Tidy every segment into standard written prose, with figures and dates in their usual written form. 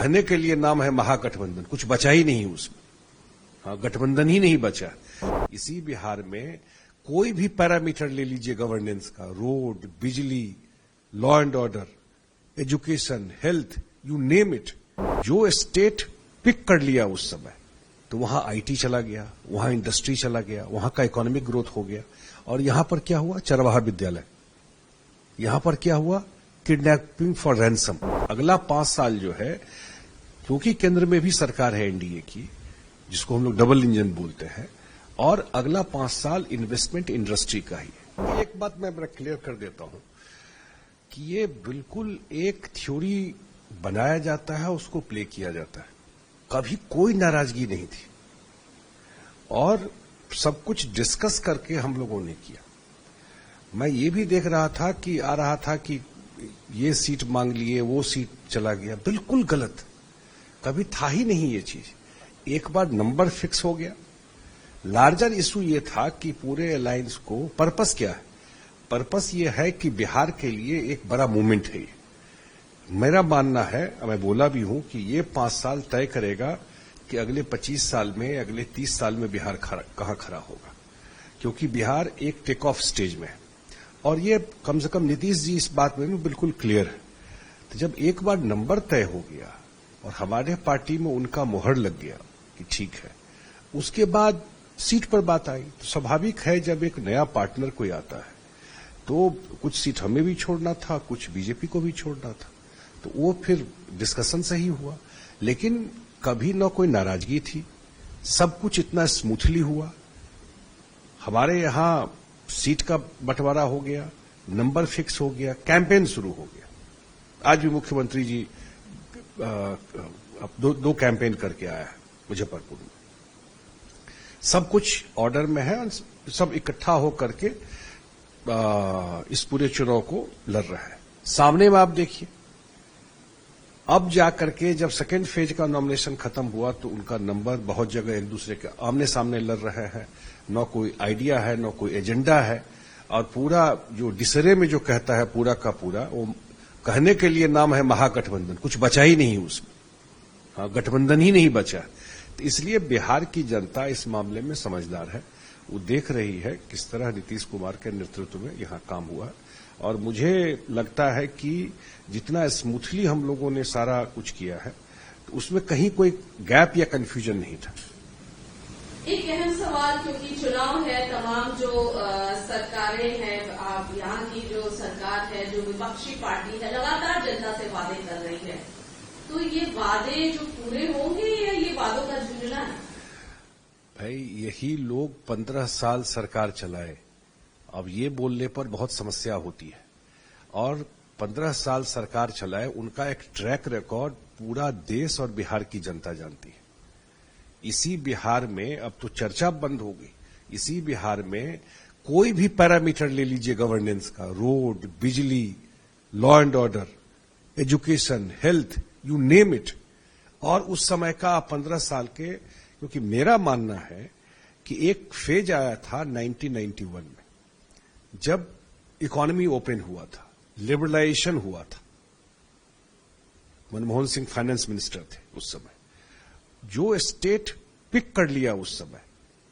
कहने के लिए नाम है महागठबंधन, कुछ बचा ही नहीं उसमें। हाँ, गठबंधन ही नहीं बचा। इसी बिहार में कोई भी पैरामीटर ले लीजिए गवर्नेंस का, रोड, बिजली, law and order, education, health, you name it, जो स्टेट पिक कर लिया उस समय, तो वहां आईटी चला गया, वहां इंडस्ट्री चला गया, वहां का इकोनॉमिक ग्रोथ हो गया। और यहां पर क्या हुआ? चरवाहा विद्यालय। यहां पर क्या हुआ? Kidnapping for ransom. अगला 5 साल जो है, क्योंकि केंद्र में भी सरकार है एनडीए की, जिसको हम लोग डबल इंजन बोलते हैं, और अगला 5 साल इन्वेस्टमेंट इंडस्ट्री का ही है। एक बात मैं क्लियर कर देता हूं कि ये बिल्कुल एक थ्योरी बनाया जाता है, उसको प्ले किया जाता है। कभी कोई नाराजगी नहीं थी और सब कुछ डिस्कस करके हम लोगों ने किया। मैं ये भी देख रहा था कि आ रहा था कि ये सीट मांग लिए, वो सीट चला गया, बिल्कुल गलत। कभी था ही नहीं ये चीज। एक बार नंबर फिक्स हो गया। लार्जर इशू ये था कि पूरे अलायंस को पर्पस क्या है? पर्पस ये है कि बिहार के लिए एक बड़ा मूवमेंट है ये। मेरा मानना है, मैं बोला भी हूं, कि ये 5 साल तय करेगा कि अगले 25 साल में, अगले 30 साल में बिहार कहां खड़ा होगा। क्योंकि बिहार एक टेक ऑफ स्टेज में है और ये कम से कम नीतीश जी इस बात में बिल्कुल क्लियर है। तो जब एक बार नंबर तय हो गया और हमारे पार्टी में उनका मुहर लग गया कि ठीक है, उसके बाद सीट पर बात आई। तो स्वाभाविक है, जब एक नया पार्टनर कोई आता है तो कुछ सीट हमें भी छोड़ना था, कुछ बीजेपी को भी छोड़ना था, तो वो फिर डिस्कशन से ही हुआ। लेकिन कभी न कोई नाराजगी थी, सब कुछ इतना स्मूथली हुआ। हमारे यहां सीट का बंटवारा हो गया, नंबर फिक्स हो गया, कैंपेन शुरू हो गया। आज भी मुख्यमंत्री जी अब दो कैंपेन करके आया है मुजफ्फरपुर में। सब कुछ ऑर्डर में है और सब इकट्ठा होकर के इस पूरे चुनाव को लड़ रहा है। सामने में आप देखिए, अब जाकर के जब सेकेंड फेज का नॉमिनेशन खत्म हुआ तो उनका नंबर बहुत जगह एक दूसरे के आमने सामने लड़ रहे हैं। न कोई आइडिया है, न कोई एजेंडा है, और पूरा जो डिसरे में जो कहता है पूरा का पूरा, वो कहने के लिए नाम है महागठबंधन, कुछ बचा ही नहीं उसमें। हाँ, गठबंधन ही नहीं बचा। तो इसलिए बिहार की जनता इस मामले में समझदार है। वो देख रही है किस तरह नीतीश कुमार के नेतृत्व में यहां काम हुआ, और मुझे लगता है कि जितना स्मूथली हम लोगों ने सारा कुछ किया है, तो उसमें कहीं कोई गैप या कंफ्यूजन नहीं था। एक अहम सवाल, क्योंकि चुनाव है, तमाम जो सरकारें हैं, आप यहाँ की जो सरकार है, जो विपक्षी पार्टी है, लगातार जनता से वादे कर रही है, तो ये वादे जो पूरे होंगे या ये वादों का झुंझुना है? भाई, यही लोग 15 साल सरकार चलाए, अब ये बोलने पर बहुत समस्या होती है। और 15 साल सरकार चलाए, उनका एक ट्रैक रिकॉर्ड पूरा देश और बिहार की जनता जानती है। इसी बिहार में अब तो चर्चा बंद हो गई। इसी बिहार में कोई भी पैरामीटर ले लीजिए गवर्नेंस का, रोड, बिजली, law and order, education, health, you name it, और उस समय का 15 साल के, क्योंकि मेरा मानना है कि एक फेज आया था 1991 में, जब इकोनॉमी ओपन हुआ था, लिबरलाइजेशन हुआ था। मनमोहन सिंह फाइनेंस मिनिस्टर थे उस समय। जो स्टेट पिक कर लिया उस समय,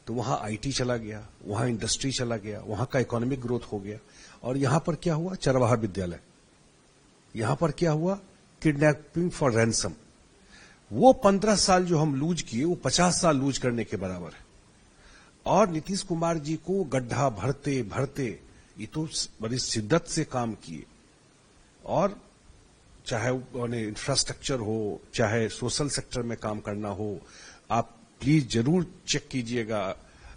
तो वहां आईटी चला गया, वहां इंडस्ट्री चला गया, वहां का इकोनॉमिक ग्रोथ हो गया। और यहां पर क्या हुआ? चरवाहा विद्यालय। यहां पर क्या हुआ? Kidnapping for ransom. वो 15 साल जो हम लूज किए, वो 50 साल लूज करने के बराबर है। और नीतीश कुमार जी को गड्ढा भरते भरते ये तो बड़ी शिद्दत से काम किए, और चाहे उन्हें इंफ्रास्ट्रक्चर हो, चाहे सोशल सेक्टर में काम करना हो। आप प्लीज जरूर चेक कीजिएगा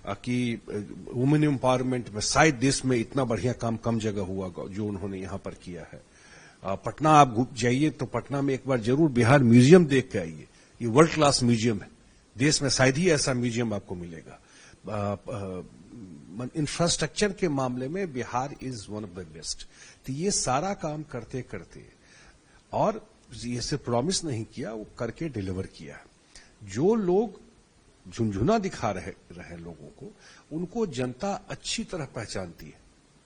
कि वुमेन एम्पावरमेंट में शायद देश में इतना बढ़िया काम कम जगह हुआ जो उन्होंने यहां पर किया है। पटना आप जाइए तो पटना में एक बार जरूर बिहार म्यूजियम देख के आइए। ये वर्ल्ड क्लास म्यूजियम है, देश में शायद ही ऐसा म्यूजियम आपको मिलेगा। इंफ्रास्ट्रक्चर के मामले में Bihar is one of the best. तो ये सारा काम करते करते, और ये सिर्फ प्रॉमिस नहीं किया, वो करके डिलीवर किया। जो लोग झुंझुना दिखा रहे लोगों को, उनको जनता अच्छी तरह पहचानती है।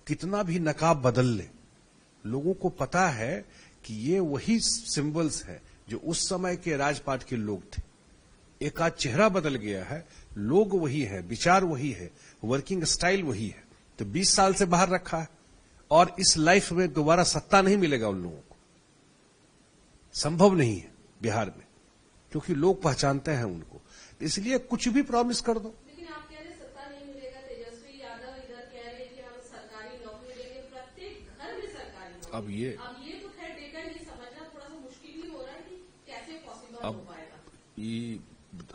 कितना भी नकाब बदल ले, लोगों को पता है कि ये वही सिंबल्स है जो उस समय के राजपाट के लोग थे। एक आध चेहरा बदल गया है, लोग वही है, विचार वही है, वर्किंग स्टाइल वही है। तो 20 साल से बाहर रखा है और इस लाइफ में दोबारा सत्ता नहीं मिलेगा उन लोगों को, संभव नहीं है बिहार में, क्योंकि लोग पहचानते हैं उनको। इसलिए कुछ भी प्रॉमिस कर दो। लेकिन आप कह रहे सत्ता नहीं मिलेगा, तेजस्वी यादव इधर कह रहे कि हम सरकारी नौकरी देंगे, प्रत्येक घर में सरकारी नौकरी। अब ये तो खैर डेटा ये समझना थोड़ा सा मुश्किल ही हो रहा है कि कैसे पॉसिबल हो पाएगा। ये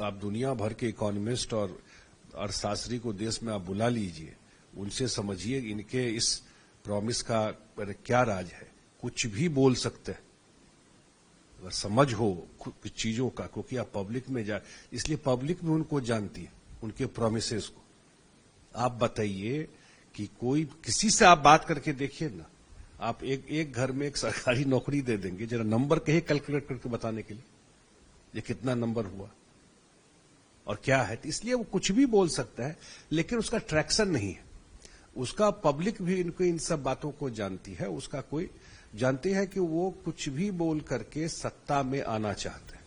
आप दुनिया भर के इकोनॉमिस्ट और अर्थशास्त्री को देश में आप बुला लीजिए, उनसे समझिए इनके इस प्रॉमिस का क्या राज है। कुछ भी बोल सकते हैं अगर समझ हो कुछ चीजों का, क्योंकि आप पब्लिक में जा, इसलिए पब्लिक भी उनको जानती है, उनके प्रोमिसेस को। आप बताइए कि कोई किसी से आप बात करके देखिए ना, आप एक घर में एक सरकारी नौकरी दे देंगे, जरा नंबर कहे कैलकुलेट करके बताने के लिए ये कितना नंबर हुआ और क्या है। तो इसलिए वो कुछ भी बोल सकता है, लेकिन उसका ट्रैक्शन नहीं है। उसका पब्लिक भी इनको इन सब बातों को जानती है, उसका कोई जानते हैं कि वो कुछ भी बोल करके सत्ता में आना चाहते हैं।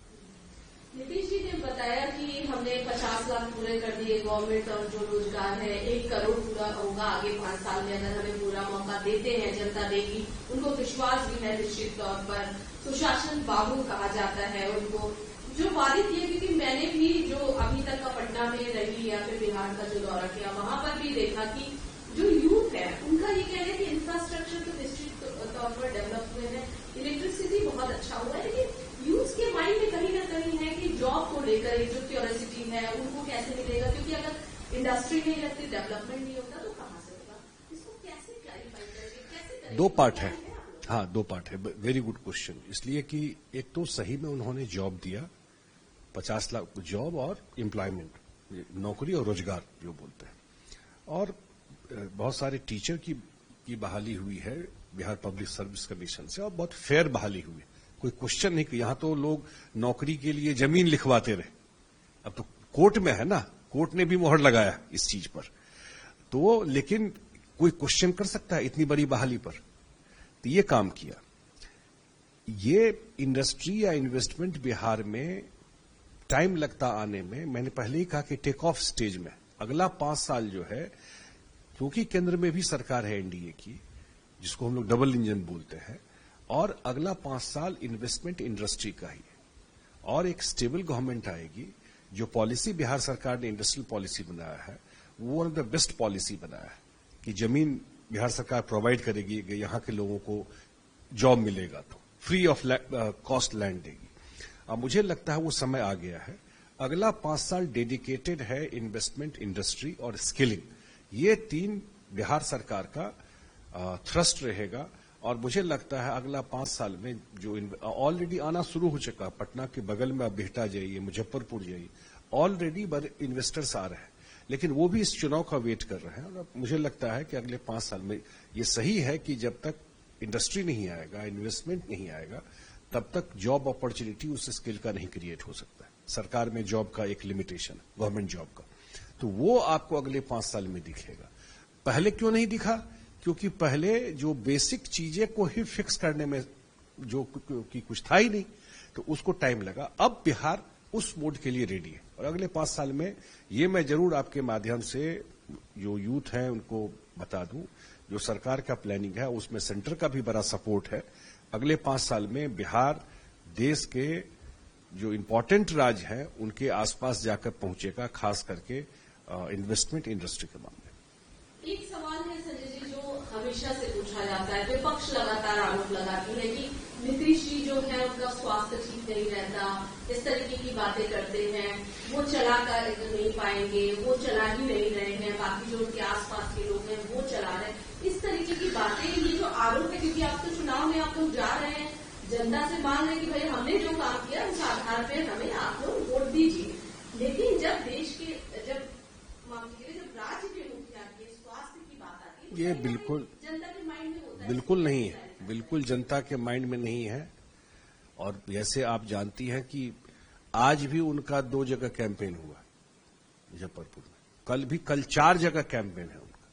नीतीश जी ने बताया कि हमने 50 लाख पूरे कर दिए गवर्नमेंट, और जो रोजगार है 1 करोड़ पूरा होगा आगे 5 साल में, अगर हमें पूरा मौका देते हैं, जनता देगी। उनको विश्वास भी है निश्चित तौर पर। सुशासन बाबू कहा जाता है उनको, जो वादित ये, क्योंकि मैंने भी जो अभी तक का पटना में रही या फिर बिहार का जो दौरा किया, वहां पर भी देखा कि जो यूथ है उनका ये कहना है कि इंफ्रास्ट्रक्चर तो निश्चित तौर पर डेवलप हुए हैं, इलेक्ट्रिसिटी बहुत अच्छा हुआ है, लेकिन यूथ के माइंड में कहीं ना कहीं है कि जॉब को लेकर एक जो क्यूरियोसिटी है उनको कैसे मिलेगा, क्योंकि अगर इंडस्ट्री नहीं लगती, डेवलपमेंट नहीं होता तो कहां से होगा। इसको कैसे क्लैरिफाई करेंगे, कैसे करेंगे? 2 पार्ट है। हाँ, 2 पार्ट है। Very good question. इसलिए कि एक तो सही में उन्होंने जॉब दिया, 50 लाख जॉब और एम्प्लॉयमेंट, नौकरी और रोजगार जो बोलते हैं, और बहुत सारे टीचर की बहाली हुई है बिहार पब्लिक सर्विस कमीशन से, और बहुत फेयर बहाली हुई है। कोई क्वेश्चन नहीं कि यहां तो लोग नौकरी के लिए जमीन लिखवाते रहे, अब तो कोर्ट में है ना, कोर्ट ने भी मोहर लगाया इस चीज पर। तो लेकिन कोई क्वेश्चन कर सकता है इतनी बड़ी बहाली पर? तो ये काम किया। ये इंडस्ट्री या इन्वेस्टमेंट बिहार में टाइम लगता आने में। मैंने पहले ही कहा कि टेक ऑफ स्टेज में अगला 5 साल जो है, क्योंकि केंद्र में भी सरकार है एनडीए की, जिसको हम लोग डबल इंजन बोलते हैं, और अगला 5 साल इन्वेस्टमेंट इंडस्ट्री का ही है, और एक स्टेबल गवर्नमेंट आएगी। जो पॉलिसी बिहार सरकार ने इंडस्ट्रियल पॉलिसी बनाया है, वो one of the best policy बनाया है कि जमीन बिहार सरकार प्रोवाइड करेगी, यहां के लोगों को जॉब मिलेगा तो फ्री ऑफ कॉस्ट लैंड देगी। अब मुझे लगता है वो समय आ गया है। अगला 5 साल डेडिकेटेड है इन्वेस्टमेंट, इंडस्ट्री और स्किलिंग। ये 3 बिहार सरकार का थ्रस्ट रहेगा, और मुझे लगता है अगला 5 साल में जो ऑलरेडी आना शुरू हो चुका, पटना के बगल में आप बिहटा जाइए, मुजफ्फरपुर जाइए, ऑलरेडी इन्वेस्टर्स आ रहे हैं, लेकिन वो भी इस चुनाव का वेट कर रहे हैं। और मुझे लगता है कि अगले 5 साल में ये सही है कि जब तक इंडस्ट्री नहीं आएगा, इन्वेस्टमेंट नहीं आएगा, तब तक जॉब अपॉर्चुनिटी उस स्किल का नहीं क्रिएट हो सकता है। सरकार में जॉब का एक लिमिटेशन, गवर्नमेंट जॉब का, तो वो आपको अगले 5 साल में दिखेगा। पहले क्यों नहीं दिखा? क्योंकि पहले जो बेसिक चीजें को ही फिक्स करने में जो कि कुछ था ही नहीं, तो उसको टाइम लगा। अब बिहार उस मोड के लिए रेडी है, और अगले 5 साल में ये मैं जरूर आपके माध्यम से जो यूथ है उनको बता दूं, जो सरकार का प्लानिंग है उसमें सेंटर का भी बड़ा सपोर्ट है। अगले 5 साल में बिहार देश के जो इंपॉर्टेंट राज्य हैं उनके आसपास जाकर पहुंचेगा, खास करके इन्वेस्टमेंट इंडस्ट्री के मामले। एक सवाल है संजय जी, जो हमेशा से पूछा जाता है, विपक्ष लगातार आरोप लगाती है कि नीतीश जी जो है उनका स्वास्थ्य ठीक नहीं रहता, इस तरीके की बातें करते हैं, वो चला कर नहीं पाएंगे, वो चला ही नहीं रहे हैं, बाकी जो उनके आसपास के लोग हैं वो चला रहे हैं, इस तरीके की बातें, ये जो आरोप है, क्योंकि आप तो चुनाव में आप लोग जा रहे हैं, जनता से मांग रहे हैं कि भाई हमने जो काम किया उस आधार पर हमें आप लोग वोट दीजिए, लेकिन जब देश के जब राज्य के मुखिया के स्वास्थ्य की बात आती है, ये बिल्कुल जनता के माइंड में होता है, बिल्कुल नहीं है, बिल्कुल जनता के माइंड में नहीं है। और जैसे आप जानती हैं कि आज भी उनका 2 जगह कैंपेन हुआ मुजफ्फरपुर में, कल 4 जगह कैंपेन है उनका।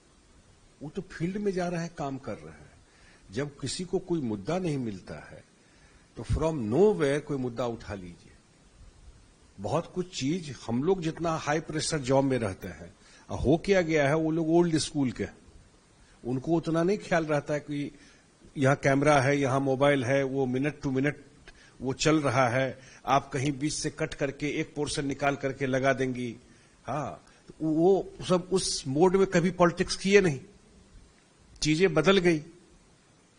वो तो फील्ड में जा रहे हैं, काम कर रहे हैं। जब किसी को कोई मुद्दा नहीं मिलता है तो फ्रॉम नोवेयर कोई मुद्दा उठा लीजिए। बहुत कुछ चीज हम लोग जितना हाई प्रेशर जॉब में रहते हैं, हो क्या गया है, वो लोग ओल्ड स्कूल के, उनको उतना नहीं ख्याल रहता है कि यहां कैमरा है, यहां मोबाइल है, वो मिनट टू मिनट वो चल रहा है, आप कहीं बीच से कट करके एक पोर्शन निकाल करके लगा देंगी। हाँ, वो सब उस मोड में कभी पॉलिटिक्स किए नहीं। चीजें बदल गई,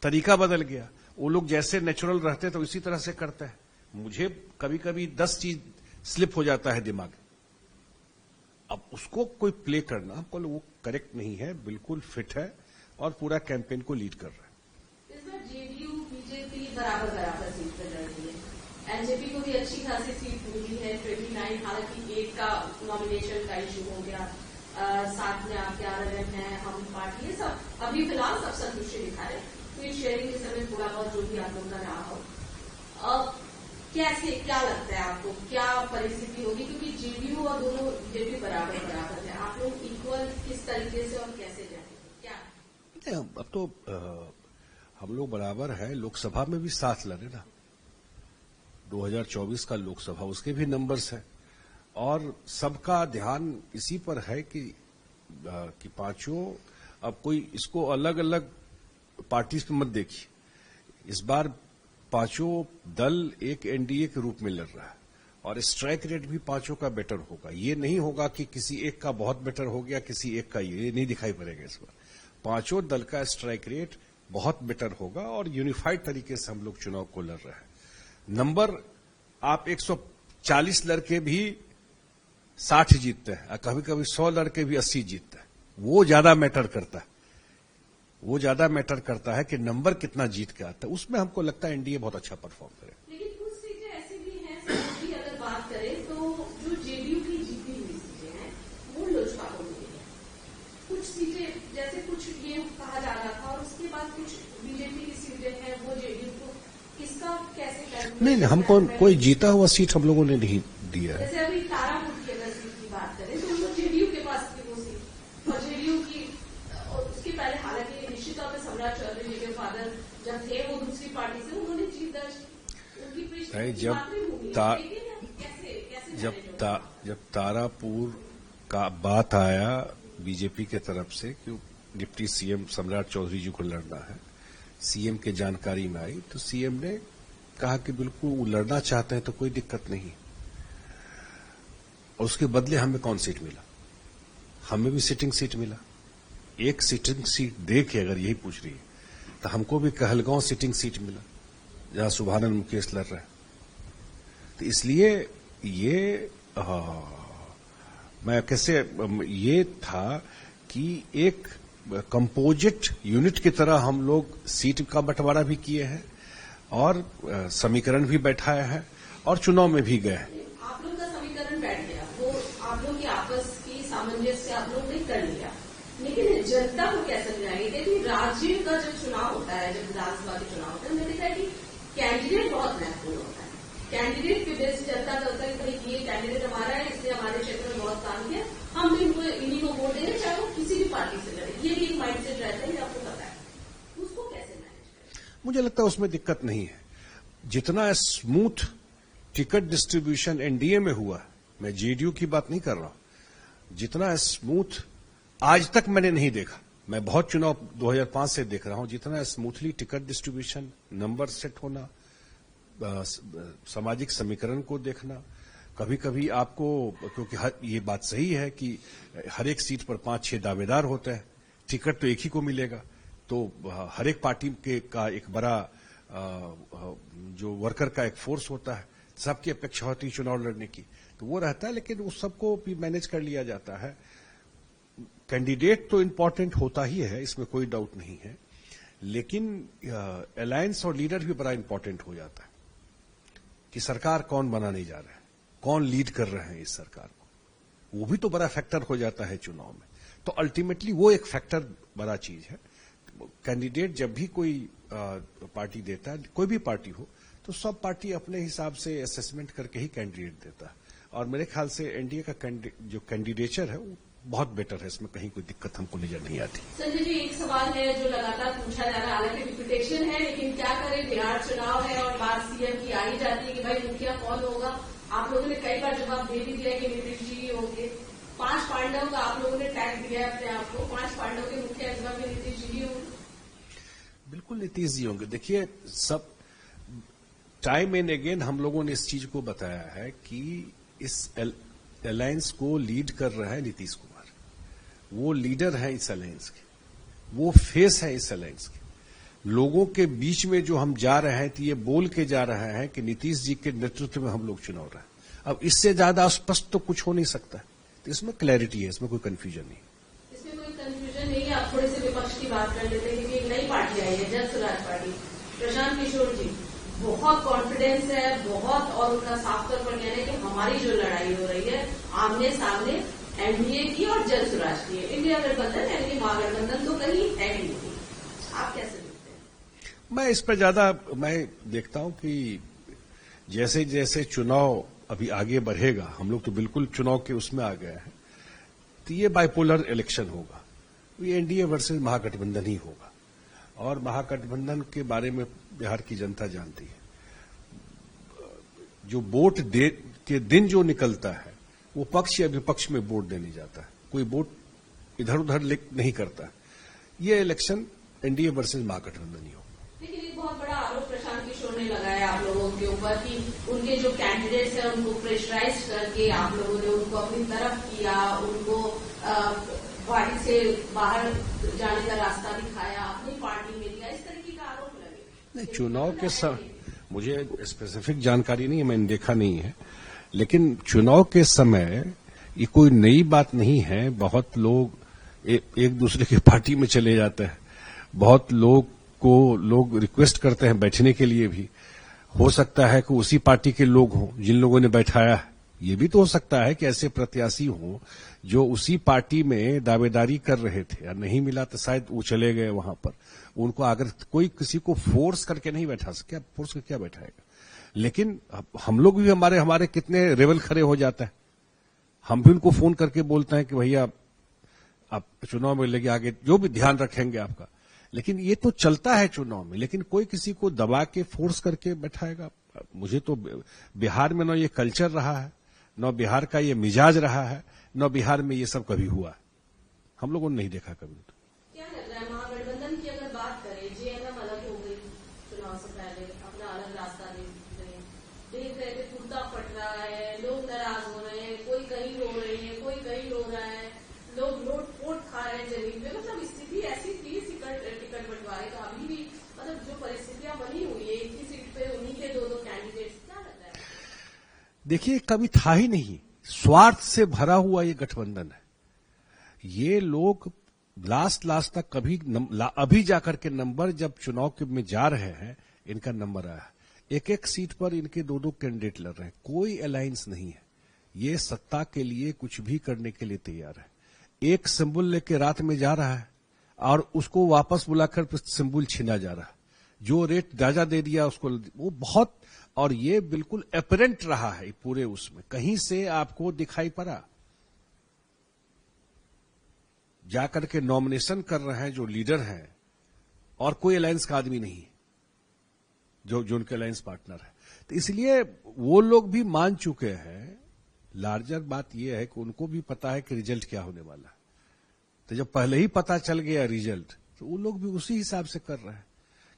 तरीका बदल गया, वो लोग जैसे नेचुरल रहते तो इसी तरह से करते हैं। मुझे कभी कभी 10 चीज स्लिप हो जाता है दिमाग। अब उसको कोई प्ले करना हमको वो करेक्ट नहीं है, बिल्कुल फिट है और पूरा कैंपेन को लीड कर रहा है। इस बार जेडीयू बीजेपी बराबर सीट पर लड़ रही है। एलजेपी को भी अच्छी खासी सीट मिली है, 29, हालांकि एक का नॉमिनेशन का इशू हो गया, साथ में आप 11 हैं, हम पार्टी है, सब अभी फिलहाल सब संतुष्टि दिखा रहे, ट्वीट शेयरिंग के समय थोड़ा बहुत जो भी आप लोग का रहा हो। कैसे, क्या लगता है आपको, क्या परिस्थिति होगी, क्योंकि जेडीयू और दोनों बीजेपी बराबर है, आप लोग इक्वल किस तरीके से और कैसे जाएंगे, क्या? अब तो हम लोग बराबर है, लोकसभा में भी साथ लड़े ना, 2024 का लोकसभा, उसके भी नंबर्स हैं और सबका ध्यान इसी पर है कि पांचों, अब कोई इसको अलग अलग पार्टी में मत देखिए, इस बार पांचों दल एक एनडीए के रूप में लड़ रहा है और स्ट्राइक रेट भी पांचों का बेटर होगा। ये नहीं होगा कि किसी एक का बहुत बेटर हो गया, किसी एक का ये नहीं दिखाई पड़ेगा इस बार। पांचों दल का स्ट्राइक रेट बहुत बेटर होगा और यूनिफाइड तरीके से हम लोग चुनाव को लड़ रहे हैं। नंबर आप 140 लड़के भी 60 जीतते हैं, कभी कभी 100 लड़के भी 80 जीतते हैं, वो ज्यादा मैटर करता है। वो ज्यादा मैटर करता है कि नंबर कितना जीत के आता है, उसमें हमको लगता है एनडीए बहुत अच्छा परफॉर्म करे। लेकिन कुछ सीटें ऐसी भी हैं, की अगर बात करें तो जो जेडीयू की जीती हुई सीटें हैं वो लोजपा को मिली है। कुछ सीटें जैसे कुछ ये कहा जा रहा था और उसके बाद कुछ बीजेपी की सीटें हैं वो जेडीयू को, इसका कैसे नहीं, हमको कोई जीता हुआ सीट हम लोगों ने नहीं दिया है। जैसे अभी तारापुर की अगर सीट की बात करें तो वो जेडीयू के पास थी वो सीट, और जेडीयू की उसके पहले, हालांकि निश्चित तौर पर सम्राट चौधरी जी के फादर जब थे वो दूसरी पार्टी से, उन्होंने जीत दर्ज उनकी जब तारापुर का बात आया बीजेपी के तरफ से कि डिप्टी सीएम सम्राट चौधरी जी को लड़ना है, सीएम के जानकारी में आई तो सीएम ने कहा कि बिल्कुल वो लड़ना चाहते हैं तो कोई दिक्कत नहीं। और उसके बदले हमें कौन सीट मिला? हमें भी सिटिंग सीट मिला। एक सिटिंग सीट दे के अगर यही पूछ रही है तो हमको भी कहलगांव सिटिंग सीट मिला जहां सुभानंद मुकेश लड़ रहे हैं। तो इसलिए ये मैं कैसे ये था कि एक कंपोजिट यूनिट की तरह हम लोग सीट का बंटवारा भी किए हैं और समीकरण भी बैठाया है और चुनाव में भी गए हैं। आप लोग का समीकरण बैठ गया, वो आप लोग की आपस की सामंजस्य आप लोग ने कर लिया, लेकिन जनता को कैसे समझाएंगे? क्योंकि राज्य का जब चुनाव होता है, जब विधानसभा के चुनाव होता है, मैंने देखा है कि कैंडिडेट बहुत महत्वपूर्ण होता है। कैंडिडेट के बेस जनता का होता है कि भाई ये कैंडिडेट हमारा है, इसने हमारे क्षेत्र में बहुत काम किया, हम भी इन्हीं को वोट देंगे, चाहे वो किसी भी पार्टी से लड़े। ये भी एक माइंडसेट रहता है, ये आपको पता है। उसको कैसे मैनेज करें? मुझे लगता है उसमें दिक्कत नहीं है। जितना स्मूथ टिकट डिस्ट्रीब्यूशन एनडीए में हुआ, मैं जेडीयू की बात नहीं कर रहा हूं, जितना स्मूथ आज तक मैंने नहीं देखा। मैं बहुत चुनाव 2005 से देख रहा हूं, जितना smoothly ticket distribution, number set होना, सामाजिक समीकरण को देखना, कभी कभी आपको, क्योंकि ये बात सही है कि हर एक सीट पर 5-6 दावेदार होते हैं, टिकट तो एक ही को मिलेगा, तो हर एक पार्टी का एक बड़ा जो वर्कर का एक फोर्स होता है, सबकी अपेक्षा होती है चुनाव लड़ने की, तो वो रहता है, लेकिन उस सबको भी मैनेज कर लिया जाता है। कैंडिडेट तो इंपॉर्टेंट होता ही है, इसमें कोई डाउट नहीं है, लेकिन अलायंस और लीडर भी बड़ा इंपॉर्टेंट हो जाता है कि सरकार कौन बनाने जा रहा है, कौन लीड कर रहे हैं इस सरकार को, वो भी तो बड़ा फैक्टर हो जाता है चुनाव में। तो अल्टीमेटली वो एक फैक्टर बड़ा चीज है। कैंडिडेट जब भी कोई पार्टी देता है, कोई भी पार्टी हो, तो सब पार्टी अपने हिसाब से असेसमेंट करके ही कैंडिडेट देता है, और मेरे ख्याल से एनडीए का जो कैंडिडेचर है वो बहुत बेटर है, इसमें कहीं कोई दिक्कत हमको नजर नहीं आती। संजय जी, एक सवाल है जो लगातार पूछा जा रहा है, हालांकि रिपीटेशन है, लेकिन क्या करें, बिहार चुनाव है और बात सीएम की आ ही जाती है कि भाई मुखिया कौन होगा। आप लोगों ने कई बार जवाब दे भी दिया कि नीतीश जी ही होंगे। 5 पांडव का आप लोगों ने टैग दिया है अपने आप को, 5 पांडव के मुखिया इस बार भी नीतीश जी ही होंगे। बिल्कुल नीतीश जी होंगे। देखिए, सब टाइम एंड अगेन हम लोगों ने इस चीज को बताया है कि इस अलायंस को लीड कर रहा है नीतीश कुमार। वो लीडर है इस अलायंस के, वो फेस है इस अलायंस के। लोगों के बीच में जो हम जा रहे हैं तो ये बोल के जा रहे हैं कि नीतीश जी के नेतृत्व में हम लोग चुनाव रहे हैं। अब इससे ज्यादा स्पष्ट तो कुछ हो नहीं सकता, तो इसमें क्लैरिटी है, इसमें कोई कंफ्यूजन नहीं। इसमें कोई कंफ्यूजन नहीं है। आप थोड़े से विपक्ष की बात कर लेते हैं, क्योंकि एक नई पार्टी आई है, जन स्वराज पार्टी। प्रशांत किशोर जी बहुत कॉन्फिडेंस है, बहुत, और उनका साफ तौर पर कहना है कि हमारी जो लड़ाई हो रही है आमने सामने एनडीए की और जन स्वराज की है। इंडिया गठबंधन यानी कि महागठबंधन तो कहीं है ही नहीं। आप कैसे देखते हैं? मैं इस पर ज्यादा मैं देखता हूं कि जैसे जैसे चुनाव अभी आगे बढ़ेगा, हम लोग तो बिल्कुल चुनाव के उसमें आ गए हैं, तो ये बाइपोलर इलेक्शन होगा। ये एनडीए वर्सेस महागठबंधन ही होगा, और महागठबंधन के बारे में बिहार की जनता जानती है। जो वोट के दिन जो निकलता है वो पक्ष या विपक्ष में वोट देने जाता है, कोई वोट इधर उधर नहीं करता। ये इलेक्शन एनडीए वर्सेस महागठबंधन ही होगा। लेकिन एक बहुत बड़ा आरोप प्रशांत किशोर ने लगाया आप लोगों के ऊपर कि उनके जो कैंडिडेट्स हैं उनको प्रेशराइज करके आप लोगों ने उनको अपनी तरफ किया, उनको पार्टी से बाहर जाने का रास्ता दिखाया, अपनी पार्टी में दिया, इस तरीके का आरोप लगे। नहीं, चुनाव के समय मुझे स्पेसिफिक जानकारी नहीं है, मैंने देखा नहीं है, लेकिन चुनाव के समय ये कोई नई बात नहीं है। बहुत लोग एक दूसरे की पार्टी में चले जाते हैं, बहुत लोग रिक्वेस्ट करते हैं बैठने के लिए भी। हो सकता है कि उसी पार्टी के लोग हों जिन लोगों ने बैठाया है। ये भी तो हो सकता है कि ऐसे प्रत्याशी हों जो उसी पार्टी में दावेदारी कर रहे थे, या नहीं मिला तो शायद वो चले गए वहां पर। उनको अगर कोई किसी को फोर्स करके नहीं बैठा सके, फोर्स करके क्या बैठाएगा। लेकिन हम लोग भी हमारे कितने रेवल खड़े हो जाते हैं, हम भी उनको फोन करके बोलते हैं कि भैया आप चुनाव में लगे, आगे जो भी ध्यान रखेंगे आपका। लेकिन ये तो चलता है चुनाव में, लेकिन कोई किसी को दबा के फोर्स करके बैठाएगा। मुझे तो बिहार में न ये कल्चर रहा है, न बिहार का ये मिजाज रहा है, न बिहार में ये सब कभी हुआ है। हम लोगों ने नहीं देखा कभी। तो क्या लग रहा है, महागठबंधन की अगर बात करें, जेएमएम अलग हो गई चुनाव से पहले, अपना अलग रास्ता देख रहे थे, कुर्ता फट रहा है, लोग नाराज हो रहे हैं, कोई कहीं रो रही है, कोई कहीं रो रहा है, लोग लोट खा रहे हैं जमीन पे। मतलब स्थिति ऐसी थी टिकट बंटवारे का, अभी भी मतलब जो परिस्थितियां बनी हुई है, एक ही सीट पे उन्हीं के 2 कैंडिडेट्स। क्या लग रहा है? देखिए, कभी था ही नहीं, स्वार्थ से भरा हुआ ये गठबंधन है। ये लोग लास्ट तक कभी अभी जाकर के नंबर, जब चुनाव में जा रहे हैं, इनका नंबर आया, एक सीट पर इनके 2 कैंडिडेट लड़ रहे हैं। कोई अलायंस नहीं है, ये सत्ता के लिए कुछ भी करने के लिए तैयार है। एक सिंबल लेके रात में जा रहा है और उसको वापस बुलाकर सिंबल छीना जा रहा है। जो रेट दाजा दे दिया उसको, वो बहुत, और ये बिल्कुल अपरेंट रहा है पूरे उसमें, कहीं से आपको दिखाई पड़ा। जाकर के नॉमिनेशन कर रहे हैं जो लीडर हैं, और कोई अलायंस का आदमी नहीं जो उनके अलायंस पार्टनर है। तो इसलिए वो लोग भी मान चुके हैं। लार्जर बात यह है कि उनको भी पता है कि रिजल्ट क्या होने वाला है। तो जब पहले ही पता चल गया रिजल्ट, तो वो लोग भी उसी हिसाब से कर रहे हैं।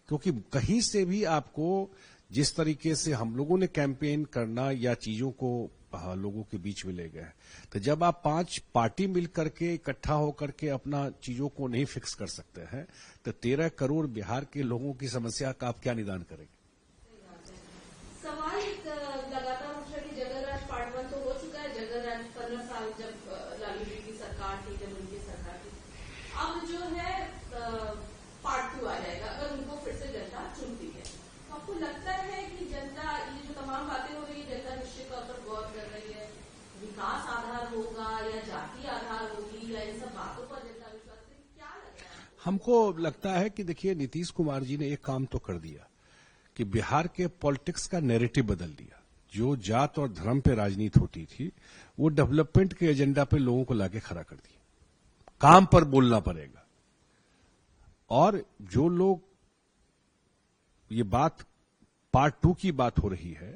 क्योंकि कहीं से भी आपको, जिस तरीके से हम लोगों ने कैंपेन करना या चीजों को लोगों के बीच में ले गए, तो जब आप 5 पार्टी मिल करके इकट्ठा होकर के अपना चीजों को नहीं फिक्स कर सकते हैं, तो 13 करोड़ बिहार के लोगों की समस्या का आप क्या निदान करेंगे। सवाल एक लगातार उठ रहा है कि जगहराज पार्ट 1 तो हो चुका है। जगहराज 15 साल जब लालू जी की सरकार थी, जब उनकी सरकार थी, अब जो है पार्ट 2 आ जाएगा अगर उनको फिर से जनता चुनती है। तो आपको लगता है कि जनता, ये जो तमाम बातें हो रही है, जनता निश्चित तौर पर गौर कर रही है, विकास आधार होगा या जाति आधार होगी, या इन सब बातों पर जनता विश्वास है? क्या लग रहा है हमको? लगता है कि देखिए, नीतीश कुमार जी ने एक काम तो कर दिया कि बिहार के पॉलिटिक्स का नैरेटिव बदल दिया। जो जात और धर्म पे राजनीति होती थी, वो डेवलपमेंट के एजेंडा पे लोगों को लाके खड़ा कर दिया। काम पर बोलना पड़ेगा। और जो लोग ये बात पार्ट 2 की बात हो रही है,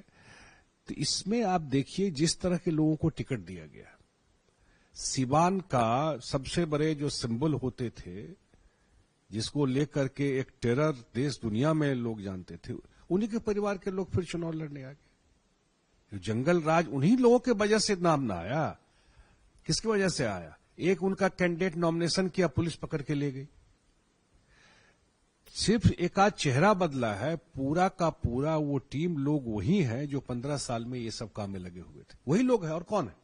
तो इसमें आप देखिए जिस तरह के लोगों को टिकट दिया गया, सिवान का सबसे बड़े जो सिंबल होते थे, जिसको लेकर के एक टेरर देश दुनिया में लोग जानते थे, उन्हीं के परिवार के लोग फिर चुनाव लड़ने आ गए। जंगल राज उन्हीं लोगों के वजह से नाम ना आया। किसकी वजह से आया? एक उनका कैंडिडेट नॉमिनेशन किया, पुलिस पकड़ के ले गई। सिर्फ एक आध चेहरा बदला है, पूरा का पूरा वो टीम लोग वही है जो 15 साल में ये सब काम में लगे हुए थे, वही लोग हैं। और कौन है?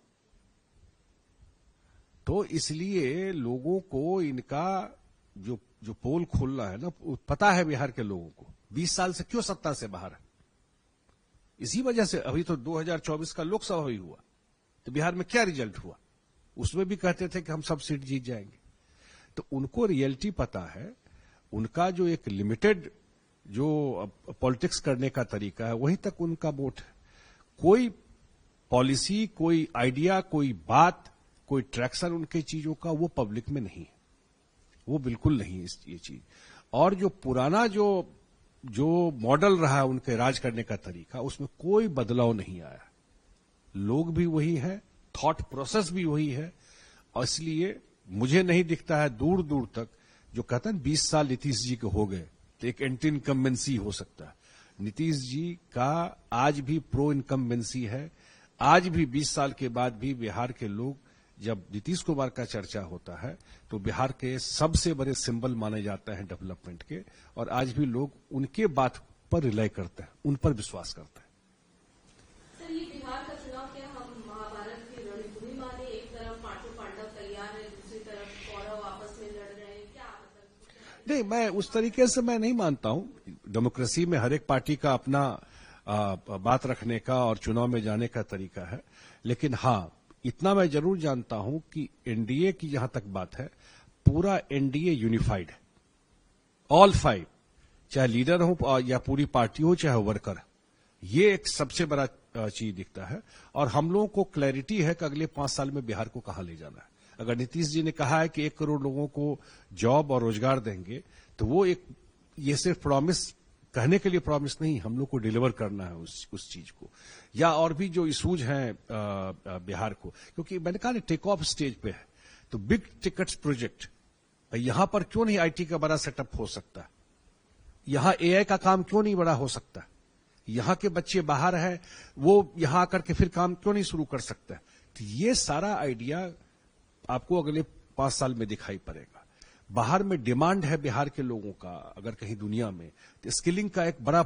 तो इसलिए लोगों को इनका जो पोल खोलना है ना, पता है बिहार के लोगों को 20 साल से क्यों सत्ता से बाहर है। इसी वजह से अभी तो 2024 का लोकसभा ही हुआ, तो बिहार में क्या रिजल्ट हुआ? उसमें भी कहते थे कि हम सब सीट जीत जाएंगे। तो उनको रियलिटी पता है। उनका जो एक लिमिटेड जो पॉलिटिक्स करने का तरीका है, वहीं तक उनका वोट है। कोई पॉलिसी, कोई आइडिया, कोई बात, कोई ट्रैक्शन उनके चीजों का वो पब्लिक में नहीं है, वो बिल्कुल नहीं ये चीज। और जो पुराना जो मॉडल रहा उनके राज करने का तरीका, उसमें कोई बदलाव नहीं आया। लोग भी वही है, थॉट प्रोसेस भी वही है। और इसलिए मुझे नहीं दिखता है दूर दूर तक जो कहते हैं 20 साल नीतीश जी के हो गए तो एक एंटी इनकम्बेंसी हो सकता है। नीतीश जी का आज भी प्रो इनकम्बेंसी है। आज भी 20 साल के बाद भी बिहार के लोग, जब नीतीश कुमार का चर्चा होता है तो बिहार के सबसे बड़े सिंबल माने जाते हैं डेवलपमेंट के, और आज भी लोग उनके बात पर रिलाई करते हैं, उन पर विश्वास करते हैं। सर, ये बिहार का चुनाव क्या हम महाभारत की रणभूमि माने? एक तरफ पांचों पांडव तैयार है, दूसरी तरफ कौरव आपस में लड़ रहे हैं, क्या मतलब? नहीं, मैं उस तरीके से मैं नहीं मानता हूं। डेमोक्रेसी में हर एक पार्टी का अपना बात रखने का और चुनाव में जाने का तरीका है। लेकिन हां, इतना मैं जरूर जानता हूं कि एनडीए की जहां तक बात है, पूरा एनडीए यूनिफाइड है। ऑल 5, चाहे लीडर हो या पूरी पार्टी हो, चाहे वर्कर, ये एक सबसे बड़ा चीज दिखता है। और हम लोगों को क्लैरिटी है कि अगले 5 साल में बिहार को कहां ले जाना है। अगर नीतीश जी ने कहा है कि 1 करोड़ लोगों को जॉब और रोजगार देंगे, तो वो ये सिर्फ प्रॉमिस कहने के लिए प्रॉमिस नहीं, हम लोग को डिलीवर करना है उस चीज को। या और भी जो इशूज हैं बिहार को, क्योंकि मैंने कहा ना टेक ऑफ स्टेज पे है, तो बिग टिकट्स प्रोजेक्ट यहां पर क्यों नहीं आईटी का बड़ा सेटअप हो सकता? यहां एआई का काम क्यों नहीं बड़ा हो सकता? यहां के बच्चे बाहर हैं, वो यहां आकर के फिर काम क्यों नहीं शुरू कर सकता? तो ये सारा आइडिया आपको अगले 5 साल में दिखाई पड़ेगा। बाहर में डिमांड है बिहार के लोगों का, अगर कहीं दुनिया में, तो स्किलिंग का एक बड़ा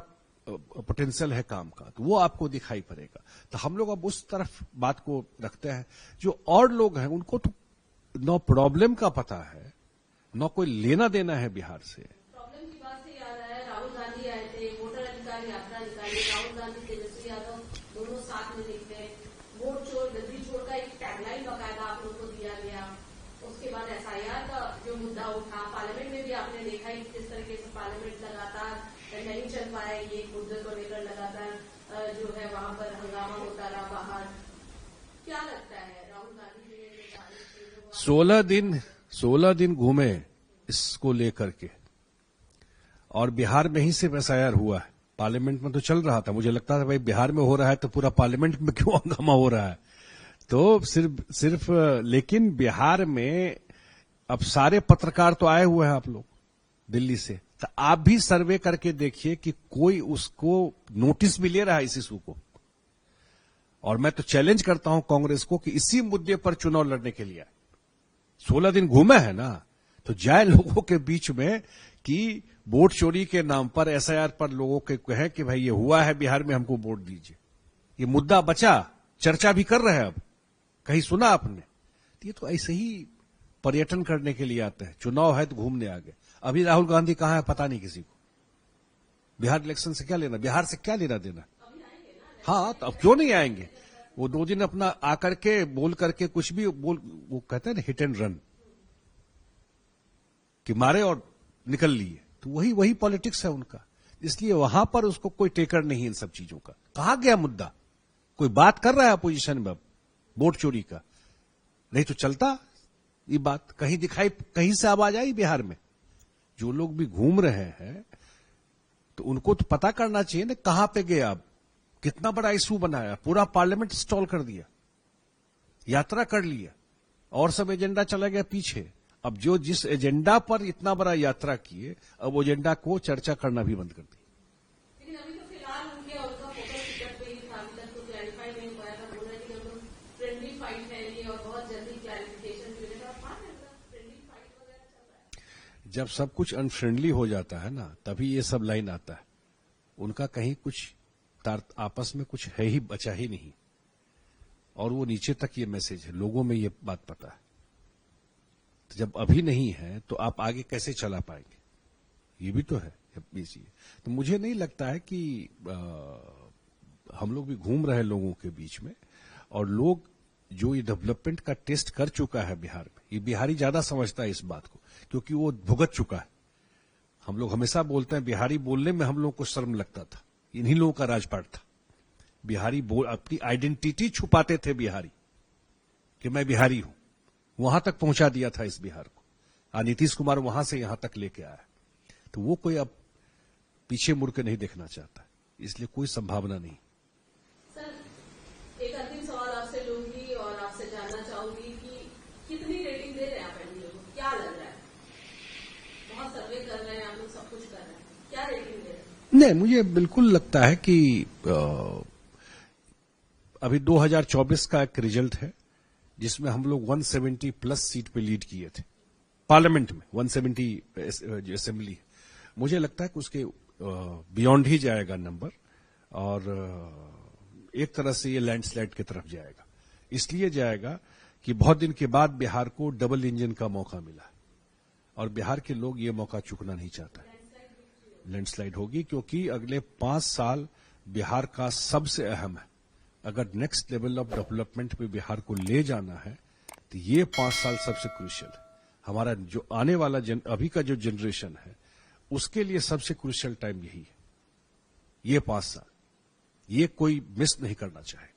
पोटेंशियल है काम का, तो वो आपको दिखाई पड़ेगा। तो हम लोग अब उस तरफ बात को रखते हैं। जो और लोग हैं उनको तो नो प्रॉब्लम का पता है, नो कोई लेना देना है बिहार से। प्रॉब्लम की बात से याद आया, राहुल गांधी आए थे, वोटर अधिकार यात्रा निकाली, राहुल गांधी तेजस्वी यादव दोनों साथ में दिखते, वोट चोर गद्दी चोर का एक टैगलाइन बकायदा आप लोग को दिया गया। उसके बाद एसआईआर का जो मुद्दा उठा, पार्लियामेंट में भी आपने देखा है किस तरीके से पार्लियामेंट लगातार नहीं चल पाया, ये मुद्दे को लेकर लगातार जो है वहां पर हंगामा होता रहा बाहर। क्या लगता है राहुल गांधी जी ने 16 दिन घूमे इसको लेकर के, और बिहार में ही सिर्फ एसआईआर हुआ है। पार्लियामेंट में तो चल रहा था, मुझे लगता था भाई बिहार में हो रहा है तो पूरा पार्लियामेंट में क्यों हंगामा हो रहा है? तो सिर्फ लेकिन बिहार में अब सारे पत्रकार तो आए हुए हैं आप लोग दिल्ली से, तो आप भी सर्वे करके देखिए कि कोई उसको नोटिस भी ले रहा है इस इशू को। और मैं तो चैलेंज करता हूं कांग्रेस को कि इसी मुद्दे पर चुनाव लड़ने के लिए 16 दिन घूमे है ना, तो जाए लोगों के बीच में कि वोट चोरी के नाम पर, एसआईआर पर लोगों के कहें कि भाई ये हुआ है बिहार में, हमको वोट दीजिए। ये मुद्दा बचा, चर्चा भी कर रहे हैं। अब कहीं सुना आपने? ये तो ऐसे ही पर्यटन करने के लिए आते हैं, चुनाव है तो घूमने आ गए। अभी राहुल गांधी कहां है पता नहीं किसी को। बिहार इलेक्शन से क्या लेना, बिहार से क्या लेना देना? हाँ, तो अब क्यों नहीं आएंगे? वो 2 दिन अपना आकर के बोल करके कुछ भी बोल, वो कहते हैं ना हिट एंड रन, कि मारे और निकल लिए। तो वही पॉलिटिक्स है उनका। इसलिए वहां पर उसको कोई टेकर नहीं इन सब चीजों का। कहां गया मुद्दा? कोई बात कर रहा है अपोजिशन में अब वोट चोरी का? नहीं तो चलता ये बात कहीं दिखाई, कहीं से आवाज आई बिहार में? जो लोग भी घूम रहे हैं तो उनको तो पता करना चाहिए ना, कहां पे गए आप, कितना बड़ा इशू बनाया, पूरा पार्लियामेंट स्टॉल कर दिया, यात्रा कर लिया और सब एजेंडा चला गया पीछे। अब जो जिस एजेंडा पर इतना बड़ा यात्रा किए, अब वो एजेंडा को चर्चा करना भी बंद कर दी। लेकिन अभी तो फिलहाल उनका फोकस टिकट पे ही था, अभी तक तो क्लैरिफाई नहीं हुआ था। बोल रहे थे कि हम लोग फ्रेंडली फाइट है ये और बहुत जल्दी क्लैरिफिकेशन मिलेगा। फ्रेंडली फाइट वगैरह चल रहा है। जब सब कुछ अनफ्रेंडली हो जाता है ना, तभी ये सब लाइन आता है। उनका कहीं कुछ आपस में कुछ है ही, बचा ही नहीं, और वो नीचे तक ये मैसेज है, लोगों में ये बात पता है। तो जब अभी नहीं है तो आप आगे कैसे चला पाएंगे? ये भी तो है चीज। तो मुझे नहीं लगता है कि हम लोग भी घूम रहे हैं लोगों के बीच में, और लोग जो ये डेवलपमेंट का टेस्ट कर चुका है बिहार में, ये बिहारी ज्यादा समझता है इस बात को, क्योंकि वो भुगत चुका है। हम लोग हमेशा बोलते हैं, बिहारी बोलने में हम लोग को शर्म लगता था, इन्हीं लोगों का राजपाट था। बिहारी अपनी आइडेंटिटी छुपाते थे बिहारी, कि मैं बिहारी हूं। वहां तक पहुंचा दिया था इस बिहार को, नीतीश कुमार वहां से यहां तक लेके आया। तो वो कोई अब पीछे मुड़ के नहीं देखना चाहता, इसलिए कोई संभावना नहीं। सर, एक अंतिम सवाल आपसे लूंगी और आपसे जानना चाहूंगी कि कितनी रेटिंग दे रहे हैं आप एनडीए को? क्या लग रहा है? बहुत सर्वे कर रहे हैं आप लोग, सब कुछ कर रहे हैं, क्या रेटिंग दे रहे हैं? नहीं, मुझे बिल्कुल लगता है कि अभी 2024 का एक रिजल्ट है जिसमें हम लोग 170 प्लस सीट पे लीड किए थे पार्लियामेंट में, 170 असेंबली। मुझे लगता है कि उसके बियॉन्ड ही जाएगा नंबर, और एक तरह से ये लैंडस्लाइड की तरफ जाएगा। इसलिए जाएगा कि बहुत दिन के बाद बिहार को डबल इंजन का मौका मिला, और बिहार के लोग ये मौका चूकना नहीं चाहता। लैंडस्लाइड होगी, क्योंकि अगले 5 साल बिहार का सबसे अहम है। अगर नेक्स्ट लेवल ऑफ डेवलपमेंट पे बिहार को ले जाना है तो ये 5 साल सबसे क्रूशियल है। हमारा जो आने वाला अभी का जो जनरेशन है, उसके लिए सबसे क्रूशियल टाइम यही है, ये 5 साल। ये कोई मिस नहीं करना चाहे।